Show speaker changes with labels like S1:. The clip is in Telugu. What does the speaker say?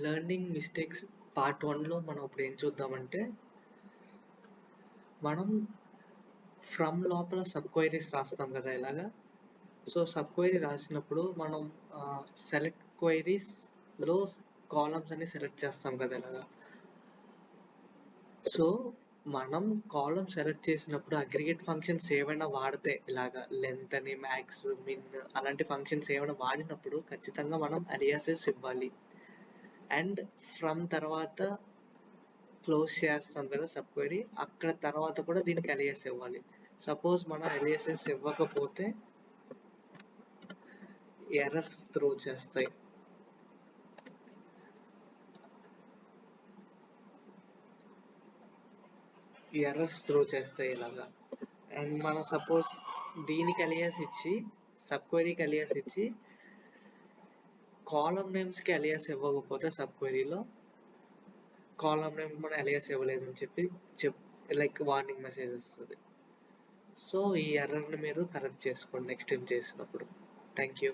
S1: లెర్నింగ్ మిస్టేక్స్ పార్ట్ 1లో మనం ఇప్పుడు ఏం చూద్దామంటే, మనం ఫ్రమ్ లోపల సబ్ క్వైరీస్ రాస్తాం కదా ఇలాగా. సో సబ్ క్వైరీ రాసినప్పుడు మనం సెలెక్ట్ క్వైరీస్లో కాలమ్స్ అన్ని సెలెక్ట్ చేస్తాం కదా ఇలాగా. సో మనం కాలమ్ సెలెక్ట్ చేసినప్పుడు అగ్రిగేట్ ఫంక్షన్స్ ఏమైనా వాడితే ఇలాగా లెంత్ అని, మ్యాక్స్, మిన్ అలాంటి ఫంక్షన్స్ ఏమైనా వాడినప్పుడు ఖచ్చితంగా మనం అలియాసెస్ ఇవ్వాలి. అండ్ ఫ్రమ్ తర్వాత క్లోజ్ చేస్తాం కదా సబ్ క్వైరీ, అక్కడ తర్వాత కూడా దీనికి అలియాస్ ఇవ్వాలి. సపోజ్ మనం అలియాసెస్ ఇవ్వకపోతే ఎర్రర్స్ త్రో చేస్తాయి. ఇలాగా. అండ్ మనం సపోజ్ దీనికి అలియాస్ ఇచ్చి, సబ్ క్వైరీకి అలియాస్ ఇచ్చి, కాలమ్ నేమ్స్కి అలియాస్ ఇవ్వకపోతే సబ్ క్వైరీలో కాలమ్ నేమ్ మనం అలియాస్ ఇవ్వలేదని చెప్పి లైక్ వార్నింగ్ మెసేజ్ వస్తుంది. సో ఈ ఎర్రర్ని మీరు కరెక్ట్ చేసుకోండి నెక్స్ట్ టైం చేసినప్పుడు. Thank you.